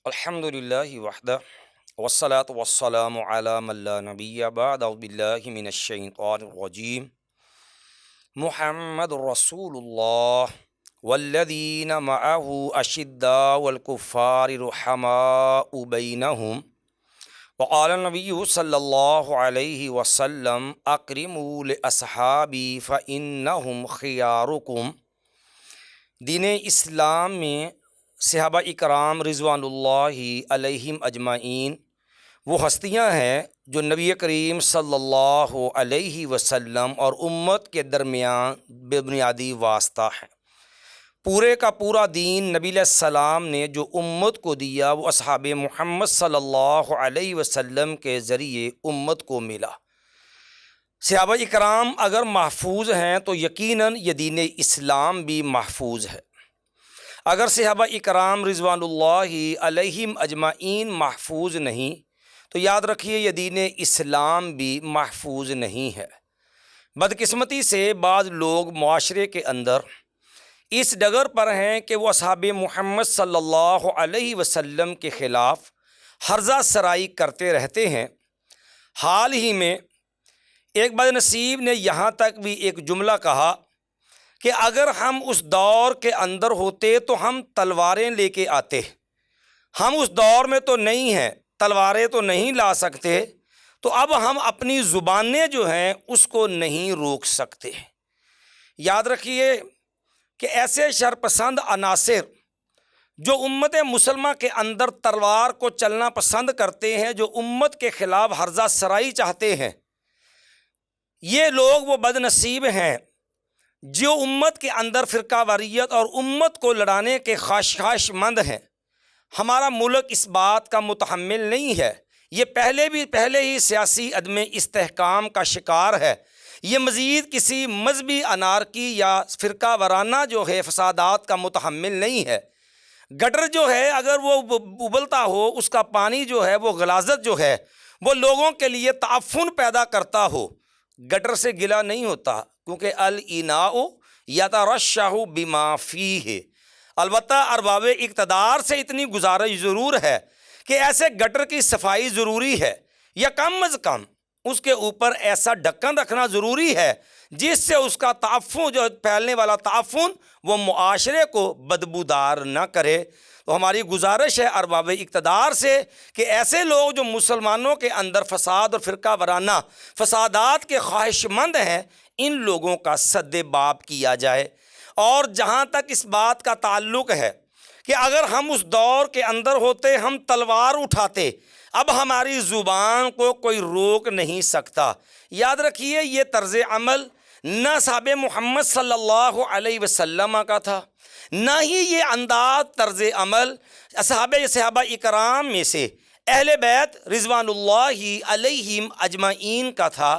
الحمد للہ وحدہ والصلاة والسلام علی من لا نبی بعد اعوذ باللہ من الشیطان الرجیم محمد رسول اللہ والذین معه اشداء والکفار رحماء بینہم وقال النبی صلی اللہ علیہ وسلم اکرموا لاصحابی فانہم خیارکم۔ دین اسلام میں صحابہ اکرام رضوان اللہ علیہم اجمعین وہ ہستیاں ہیں جو نبی کریم صلی اللہ علیہ وسلم اور امت کے درمیان بے بنیادی واسطہ ہیں۔ پورے کا پورا دین نبی علیہ السلام نے جو امت کو دیا وہ اصحاب محمد صلی اللہ علیہ وسلم کے ذریعے امت کو ملا۔ صحابہ اکرام اگر محفوظ ہیں تو یقیناً یہ دین اسلام بھی محفوظ ہے۔ اگر صحابہ اکرام رضوان اللہ علیہم اجمعین محفوظ نہیں تو یاد رکھیے یہ دین اسلام بھی محفوظ نہیں ہے۔ بدقسمتی سے بعض لوگ معاشرے کے اندر اس ڈگر پر ہیں کہ وہ اصحاب محمد صلی اللہ علیہ وسلم کے خلاف ہرزہ سرائی کرتے رہتے ہیں۔ حال ہی میں ایک بد نصیب نے یہاں تک بھی ایک جملہ کہا کہ اگر ہم اس دور کے اندر ہوتے تو ہم تلواریں لے کے آتے، ہم اس دور میں تو نہیں ہیں، تلواریں تو نہیں لا سکتے، تو اب ہم اپنی زبانیں جو ہیں اس کو نہیں روک سکتے۔ یاد رکھیے کہ ایسے شرپسند عناصر جو امت مسلمہ کے اندر تلوار کو چلنا پسند کرتے ہیں، جو امت کے خلاف ہرزہ سرائی چاہتے ہیں، یہ لوگ وہ بد نصیب ہیں جو امت کے اندر فرقہ واریت اور امت کو لڑانے کے خواہش مند ہیں۔ ہمارا ملک اس بات کا متحمل نہیں ہے، یہ پہلے ہی سیاسی عدم استحکام کا شکار ہے، یہ مزید کسی مذہبی انارکی یا فرقہ وارانہ جو ہے فسادات کا متحمل نہیں ہے۔ گٹر جو ہے اگر وہ ابلتا ہو، اس کا پانی جو ہے وہ غلاظت جو ہے وہ لوگوں کے لیے تعفن پیدا کرتا ہو، گٹر سے گلا نہیں ہوتا، کیونکہ الاناء یترشح بما فیہ۔ البتہ ارباب اقتدار سے اتنی گزارش ضرور ہے کہ ایسے گٹر کی صفائی ضروری ہے، یا کم از کم اس کے اوپر ایسا ڈھکن رکھنا ضروری ہے جس سے اس کا تعفن، جو پھیلنے والا تعفن، وہ معاشرے کو بدبودار نہ کرے۔ تو ہماری گزارش ہے ارباب اقتدار سے کہ ایسے لوگ جو مسلمانوں کے اندر فساد اور فرقہ وارانہ فسادات کے خواہش مند ہیں، ان لوگوں کا سد باب کیا جائے۔ اور جہاں تک اس بات کا تعلق ہے کہ اگر ہم اس دور کے اندر ہوتے، ہم تلوار اٹھاتے، اب ہماری زبان کو کوئی روک نہیں سکتا۔ یاد رکھیے یہ طرز عمل نہ صحابہ محمد صلی اللہ علیہ وسلم کا تھا، نہ ہی یہ انداز طرز عمل صحابہ اکرام میں سے اہل بیت رضوان اللہ علیہم اجمعین کا تھا۔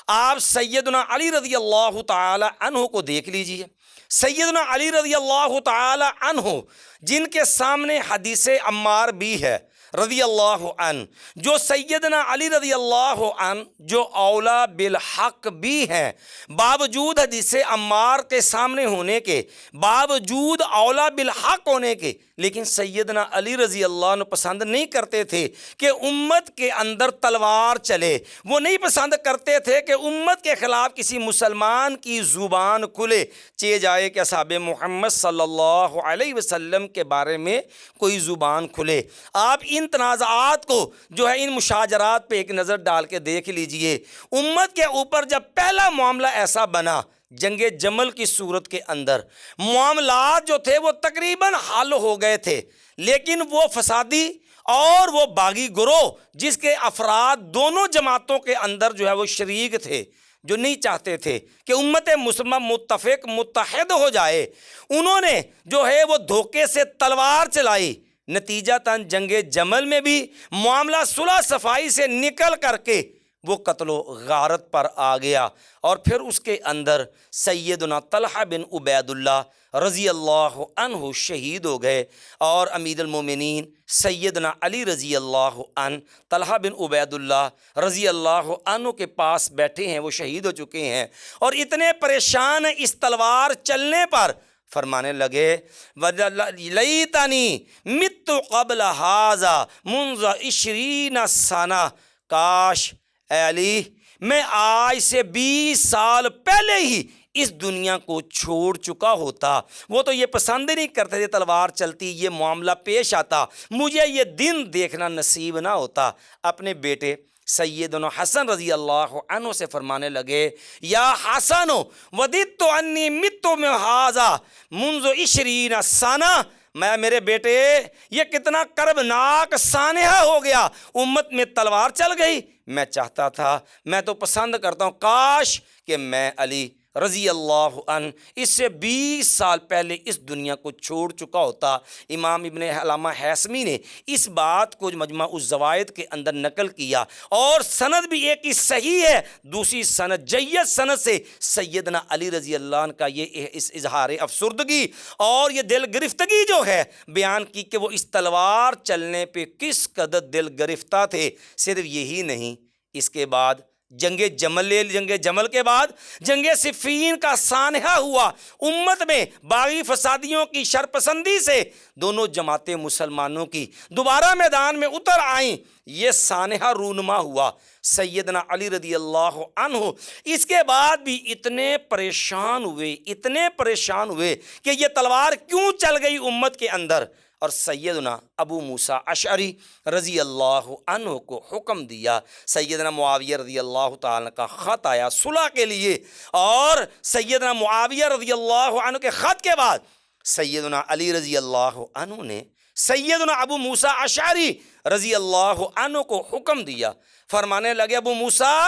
آپ سیدنا علی رضی اللہ تعالی عنہ کو دیکھ لیجئے۔ سیدنا علی رضی اللہ تعالی عنہ جن کے سامنے حدیث عمار بھی ہے رضی اللہ عنہ، جو سیدنا علی رضی اللہ عنہ جو اولا بالحق بھی ہیں، باوجود حدیث عمار کے سامنے ہونے کے، باوجود اولا بالحق ہونے کے، لیکن سیدنا علی رضی اللہ عنہ پسند نہیں کرتے تھے کہ امت کے اندر تلوار چلے، وہ نہیں پسند کرتے تھے کہ امت کے خلاف کسی مسلمان کی زبان کھلے، چے جائے کہ اصحاب محمد صلی اللہ علیہ وسلم کے بارے میں کوئی زبان کھلے۔ آپ ان تنازعات کو جو ہے ان مشاجرات پہ ایک نظر ڈال کے دیکھ لیجئے۔ امت کے اوپر جب پہلا معاملہ ایسا بنا جنگ جمل کی صورت کے اندر، معاملات جو تھے وہ تقریباً حل ہو گئے تھے، لیکن وہ فسادی اور وہ باغی گروہ جس کے افراد دونوں جماعتوں کے اندر جو ہے وہ شریک تھے، جو نہیں چاہتے تھے کہ امت مسلمہ متفق متحد ہو جائے، انہوں نے جو ہے وہ دھوکے سے تلوار چلائی۔ نتیجتاً جنگ جمل میں بھی معاملہ صلح صفائی سے نکل کر کے وہ قتل و غارت پر آ گیا، اور پھر اس کے اندر سیدنا طلحہ بن عبید اللہ رضی اللہ عنہ شہید ہو گئے، اور امیر المومنین سیدنا علی رضی اللہ عنہ طلحہ بن عبید اللہ رضی اللہ عنہ کے پاس بیٹھے ہیں، وہ شہید ہو چکے ہیں، اور اتنے پریشان ہیں اس تلوار چلنے پر، فرمانے لگے لیتنی مت قبل ھذا منذ 20 سنہ، کاش اے علی میں آج سے 20 سال پہلے ہی اس دنیا کو چھوڑ چکا ہوتا۔ وہ تو یہ پسند نہیں کرتے تھے تلوار چلتی، یہ معاملہ پیش آتا، مجھے یہ دن دیکھنا نصیب نہ ہوتا۔ اپنے بیٹے سیدنا حسن رضی اللہ عنہ سے فرمانے لگے یا حسن وددت انی مت من ھذا منذ 20 سنہ، میں میرے بیٹے یہ کتنا کربناک سانحہ ہو گیا، امت میں تلوار چل گئی۔ میں چاہتا تھا، میں تو پسند کرتا ہوں، کاش کہ میں علی رضی اللہ عنہ اس سے 20 سال پہلے اس دنیا کو چھوڑ چکا ہوتا۔ امام ابن علامہ حیثمی نے اس بات کو مجمع الزوائد کے اندر نقل کیا، اور سند بھی ایک ہی صحیح ہے، دوسری سند جید سند سے سیدنا علی رضی اللہ عنہ کا یہ اس اظہار افسردگی اور یہ دل گرفتگی جو ہے بیان کی کہ وہ اس تلوار چلنے پہ کس قدر دل گرفتہ تھے۔ صرف یہی نہیں، اس کے بعد جنگ جمل کے بعد جنگ صفین کا سانحہ ہوا، امت میں باغی فسادیوں کی شرپسندی سے دونوں جماعتیں مسلمانوں کی دوبارہ میدان میں اتر آئیں، یہ سانحہ رونما ہوا۔ سیدنا علی رضی اللہ عنہ اس کے بعد بھی اتنے پریشان ہوئے کہ یہ تلوار کیوں چل گئی امت کے اندر، اور سیدنا ابو موسیٰ اشعری رضی اللہ عنہ کو حکم دیا۔ سیدنا معاویہ رضی اللہ تعالیٰ کا خط آیا صلح کے لیے، اور سیدنا معاویہ رضی اللہ عنہ کے خط کے بعد سیدنا علی رضی اللہ عنہ نے سیدنا ابو موسیٰ اشعری رضی اللہ عنہ کو حکم دیا، فرمانے لگے ابو موسیٰ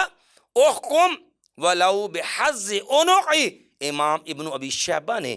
احکم ولو بحظ عنقی۔ امام ابن ابی شیبہ نے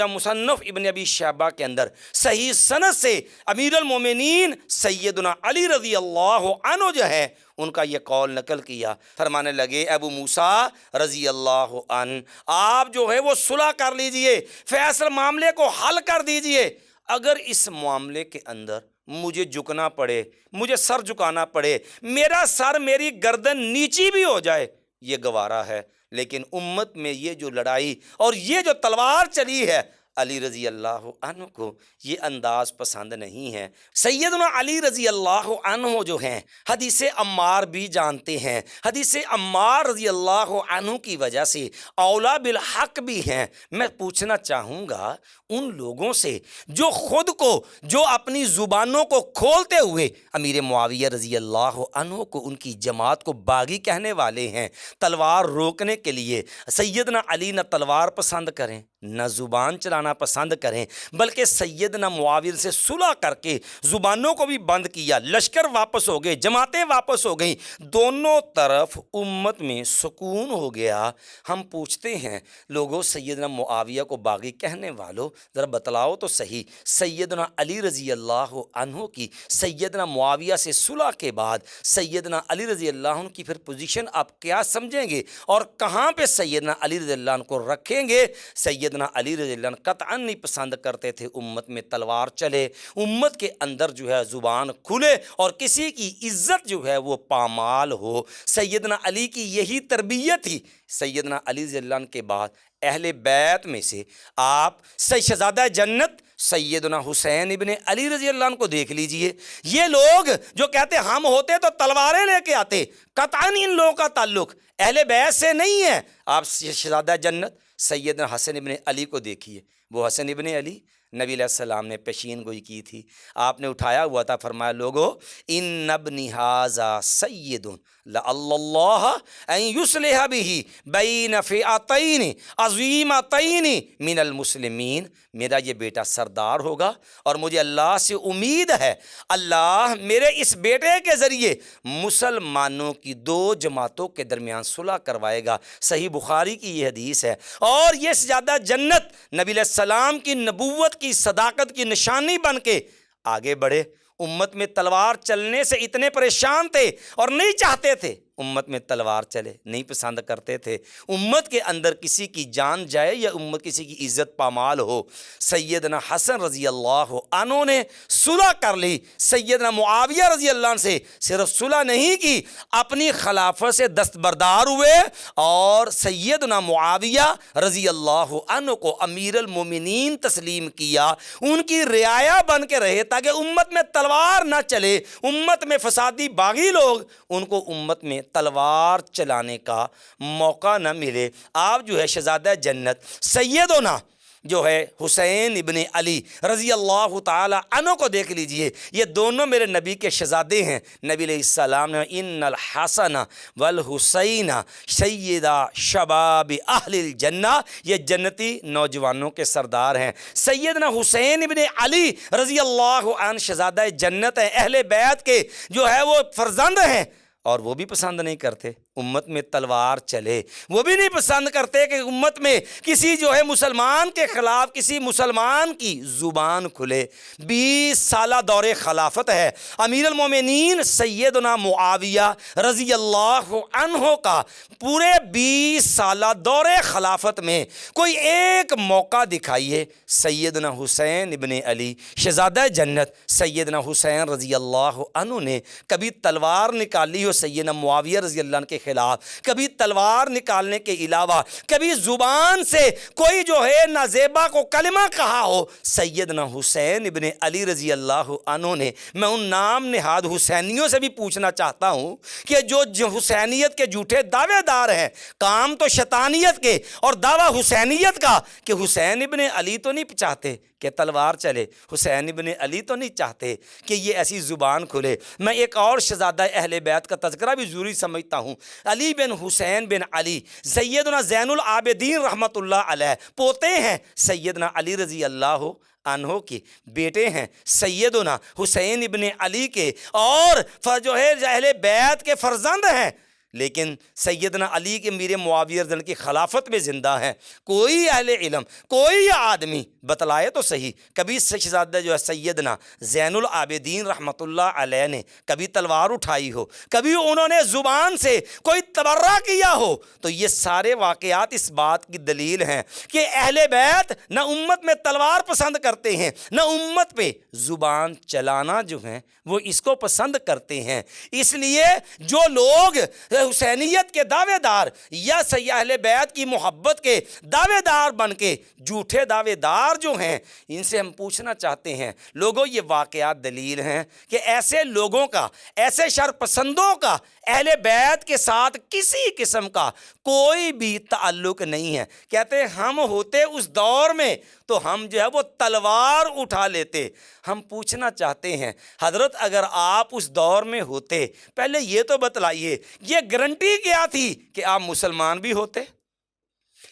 مصنف ابن ابی شیبہ کے اندر صحیح سند سے امیر المومنین سیدنا علی رضی اللہ عنہ جو ہے ان کا یہ قول نقل کیا، فرمانے لگے ابو موسیٰ رضی اللہ عنہ آپ جو ہے وہ صلح کر لیجئے، فیصل معاملے کو حل کر دیجئے، اگر اس معاملے کے اندر مجھے جھکنا پڑے، مجھے سر جھکانا پڑے، میرا سر میری گردن نیچی بھی ہو جائے، یہ گوارا ہے، لیکن امت میں یہ جو لڑائی اور یہ جو تلوار چلی ہے، علی رضی اللہ عنہ کو یہ انداز پسند نہیں ہے۔ سیدنا علی رضی اللہ عنہ جو ہیں حدیث عمار بھی جانتے ہیں، حدیث عمار رضی اللہ عنہ کی وجہ سے اولا بالحق بھی ہیں۔ میں پوچھنا چاہوں گا ان لوگوں سے جو اپنی زبانوں کو کھولتے ہوئے امیر معاویہ رضی اللہ عنہ کو، ان کی جماعت کو باغی کہنے والے ہیں، تلوار روکنے کے لیے سیدنا علی نہ تلوار پسند کریں نہ زبان چلانا پسند کریں، بلکہ سیدنا معاویہ سے صلح کر کے زبانوں کو بھی بند کیا، لشکر واپس ہو گئے، جماعتیں واپس ہو گئیں، دونوں طرف امت میں سکون ہو گیا۔ ہم پوچھتے ہیں لوگوں، سیدنا معاویہ کو باغی کہنے والوں، ذرا بتلاؤ تو صحیح، سیدنا علی رضی اللہ عنہ کی سیدنا معاویہ سے صلح کے بعد سیدنا علی رضی اللہ عنہ کی پھر پوزیشن آپ کیا سمجھیں گے، اور کہاں پہ سیدنا علی رضی اللہ عنہ کو رکھیں گے؟ سیدنا علی رضی اللہ عنہ قطعاً نہیں پسند کرتے تھے امت میں تلوار چلے، امت کے اندر جو ہے زبان کھلے اور کسی کی عزت جو ہے وہ پامال ہو۔ سیدنا علی کی یہی تربیت تھی۔ سیدنا علی رضی اللہ عنہ کے بعد اہل بیت میں سے آپ شہزادہ جنت سیدنا حسین ابن علی رضی اللہ عنہ کو دیکھ لیجئے۔ یہ لوگ جو کہتے ہم ہوتے تو تلواریں لے کے آتے، قطعاً ان لوگوں کا تعلق اہل بیت سے نہیں ہے۔ آپ شہزادہ جنت سیدنا حسن ابن علی کو دیکھیے، وہ حسن ابن علی نبی علیہ السلام نے پیشین گوئی کی تھی، آپ نے اٹھایا ہوا تھا، فرمایا لوگو ان ابنی ھذا سید لعل اللہ ان یصلح بہ بین فئتین عظیمتین من المسلمین، میرا یہ بیٹا سردار ہوگا اور مجھے اللہ سے امید ہے اللہ میرے اس بیٹے کے ذریعے مسلمانوں کی دو جماعتوں کے درمیان صلح کروائے گا۔ صحیح بخاری کی یہ حدیث ہے، اور یہ سجادہ جنت نبی علیہ السلام کی نبوت کی صداقت کی نشانی بن کے آگے بڑھے۔ امت میں تلوار چلنے سے اتنے پریشان تھے اور نہیں چاہتے تھے، امت میں تلوار چلے، نہیں پسند کرتے تھے امت کے اندر کسی کی جان جائے یا امت کسی کی عزت پامال ہو۔ سیدنا حسن رضی اللہ عنہ نے صلح کر لی، سیدنا معاویہ رضی اللہ عنہ سے صرف صلح نہیں کی، اپنی خلافت سے دستبردار ہوئے اور سیدنا معاویہ رضی اللہ عنہ کو امیر المومنین تسلیم کیا، ان کی رعایا بن کے رہے تاکہ امت میں تلوار نہ چلے، امت میں فسادی باغی لوگ ان کو امت میں تلوار چلانے کا موقع نہ ملے۔ آپ جو ہے شہزادہ جنت سیدنا جو ہے حسین ابن علی رضی اللہ تعالی عنہ کو دیکھ لیجئے، یہ دونوں میرے نبی کے شہزادے ہیں۔ نبی علیہ السلام نے ان الحسن والحسین سیدہ شباب اہل الجنہ، یہ جنتی نوجوانوں کے سردار ہیں۔ سیدنا حسین ابن علی رضی اللہ عنہ شہزادہ جنت ہیں، اہل بیت کے جو ہے وہ فرزند ہیں، اور وہ بھی پسند نہیں کرتے امت میں تلوار چلے، وہ بھی نہیں پسند کرتے کہ امت میں کسی جو ہے مسلمان کے خلاف کسی مسلمان کی زبان کھلے۔ 20 سالہ دور خلافت ہے، امیر المومنین سیدنا معاویہ رضی اللہ عنہ کا پورے 20 سالہ دور خلافت میں کوئی ایک موقع دکھائیے سیدنا حسین ابن علی شہزادہ جنت سیدنا حسین رضی اللہ عنہ نے کبھی تلوار نکالی ہو سیدنا معاویہ رضی اللہ عنہ کے خلاف، کبھی تلوار نکالنے کے علاوہ کبھی زبان سے کوئی جو ہے نازیبا کو کلمہ کہا ہو سیدنا حسین ابن علی رضی اللہ عنہ نے۔ میں ان نام نہاد حسینیوں سے بھی پوچھنا چاہتا ہوں کہ جو حسینیت کے جھوٹے دعوے دار ہیں، کام تو شیطانیت کے اور دعویٰ حسینیت کا کہ حسین ابن علی تو نہیں چاہتے کہ تلوار چلے، حسین ابن علی تو نہیں چاہتے کہ یہ ایسی زبان کھلے۔ میں ایک اور شہزادہ اہل بیت کا تذکرہ بھی ضروری سمجھتا ہوں، علی بن حسین بن علی سیدنا زین العابدین رحمۃ اللہ علیہ، پوتے ہیں سیدنا علی رضی اللہ عنہ کے، بیٹے ہیں سیدنا حسین ابن علی کے، اور جو ہے اہل بیت کے فرزند ہیں، لیکن سیدنا علی کے میر معاویہ رضی اللہ کی خلافت میں زندہ ہیں۔ کوئی اہل علم، کوئی آدمی بتلائے تو صحیح، کبھی شہزادہ جو ہے سیدنا زین العابدین رحمۃ اللہ علیہ نے کبھی تلوار اٹھائی ہو، کبھی انہوں نے زبان سے کوئی تبرہ کیا ہو، تو یہ سارے واقعات اس بات کی دلیل ہیں کہ اہل بیت نہ امت میں تلوار پسند کرتے ہیں، نہ امت پہ زبان چلانا جو ہے وہ اس کو پسند کرتے ہیں۔ اس لیے جو لوگ حسینیت کے دعوے دار یا اہل بیت کی محبت کے دعوے دار بن کے جھوٹے دعوے دار جو ہیں، ان سے ہم پوچھنا چاہتے ہیں لوگوں، یہ واقعات دلیل ہیں کہ ایسے لوگوں کا، ایسے شر پسندوں کا اہل بیت کے ساتھ کسی قسم کا کوئی بھی تعلق نہیں ہے۔ کہتے ہیں ہم ہوتے اس دور میں تو ہم جو ہے وہ تلوار اٹھا لیتے۔ ہم پوچھنا چاہتے ہیں حضرت اگر آپ اس دور میں ہوتے، پہلے یہ تو بتلائیے یہ گارنٹی کیا تھی کہ آپ مسلمان بھی ہوتے؟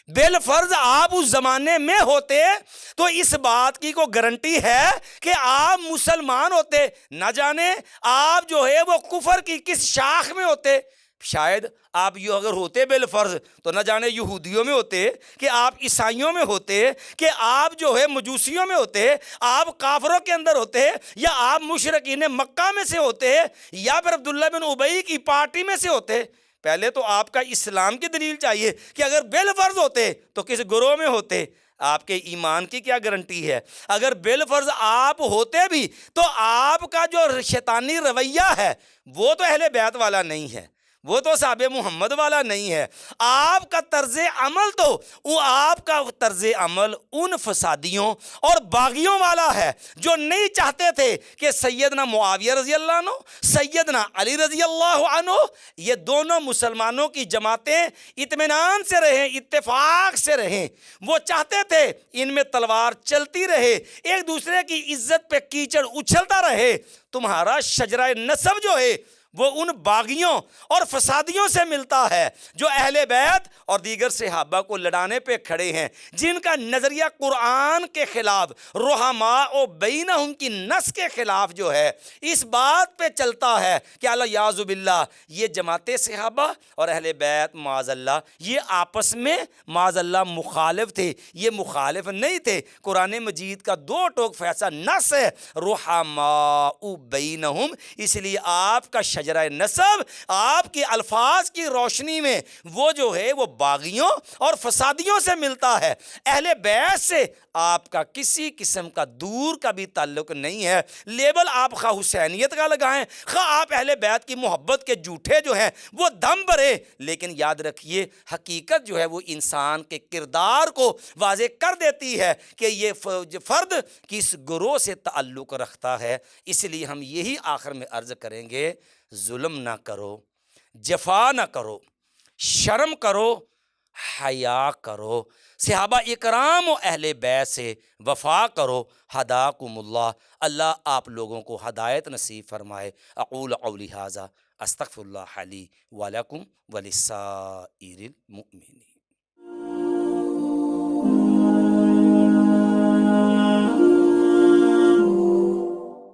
بالفرض آپ اس زمانے میں ہوتے تو اس بات کی کوئی گارنٹی ہے کہ آپ مسلمان ہوتے؟ نہ جانے آپ جو ہے وہ کفر کی کس شاخ میں ہوتے۔ شاید آپ یہ اگر ہوتے بالفرض تو نہ جانے یہودیوں میں ہوتے، کہ آپ عیسائیوں میں ہوتے، کہ آپ جو ہے مجوسیوں میں ہوتے، آپ کافروں کے اندر ہوتے، یا آپ مشرکین مکہ میں سے ہوتے، یا پھر عبداللہ بن ابی کی پارٹی میں سے ہوتے۔ پہلے تو آپ کا اسلام کی دلیل چاہیے کہ اگر بالفرض ہوتے تو کس گروہ میں ہوتے۔ آپ کے ایمان کی کیا گارنٹی ہے؟ اگر بالفرض آپ ہوتے بھی تو آپ کا جو شیطانی رویہ ہے وہ تو اہل بیت والا نہیں ہے، وہ تو صحابہ محمد والا نہیں ہے۔ آپ کا طرز عمل تو وہ آپ کا طرز عمل ان فسادیوں اور باغیوں والا ہے جو نہیں چاہتے تھے کہ سیدنا معاویہ رضی اللہ عنہ، سیدنا علی رضی اللہ عنہ، یہ دونوں مسلمانوں کی جماعتیں اطمینان سے رہیں، اتفاق سے رہیں۔ وہ چاہتے تھے ان میں تلوار چلتی رہے، ایک دوسرے کی عزت پہ کیچڑ اچھلتا رہے۔ تمہارا شجرہ نسب جو ہے وہ ان باغیوں اور فسادیوں سے ملتا ہے جو اہل بیت اور دیگر صحابہ کو لڑانے پہ کھڑے ہیں، جن کا نظریہ قرآن کے خلاف، رحماء بینہم کی نص کے خلاف جو ہے اس بات پہ چلتا ہے کہ اللہ یعوذ باللہ یہ جماعت صحابہ اور اہل بیت معاذ اللہ یہ آپس میں معاذ اللہ مخالف تھے۔ یہ مخالف نہیں تھے، قرآن مجید کا 2 ٹوک فیصلہ نص ہے رحماء بینہم، اس لیے آپ کا شجرہ ماجرائے نسب آپ کے الفاظ کی روشنی میں وہ جو ہے وہ باغیوں اور فسادیوں سے ملتا ہے۔ اہل بیت سے آپ کا کسی قسم کا دور کا بھی تعلق نہیں ہے۔ لیبل آپ خواہ حسینیت کا لگائیں، خواہ آپ اہل بیت کی محبت کے جھوٹے جو ہیں وہ دم بھرے، لیکن یاد رکھیے حقیقت جو ہے وہ انسان کے کردار کو واضح کر دیتی ہے کہ یہ فرد کس گروہ سے تعلق رکھتا ہے۔ اس لیے ہم یہی آخر میں عرض کریں گے، ظلم نہ کرو، جفا نہ کرو، شرم کرو، حیا کرو، صحابہ اکرام و اہل بیت سے وفا کرو۔ ہداکم اللہ، اللہ آپ لوگوں کو ہدایت نصیب فرمائے۔ اقول قولی ھذا استغفر اللہ لی ولکم ولسائر المؤمنین۔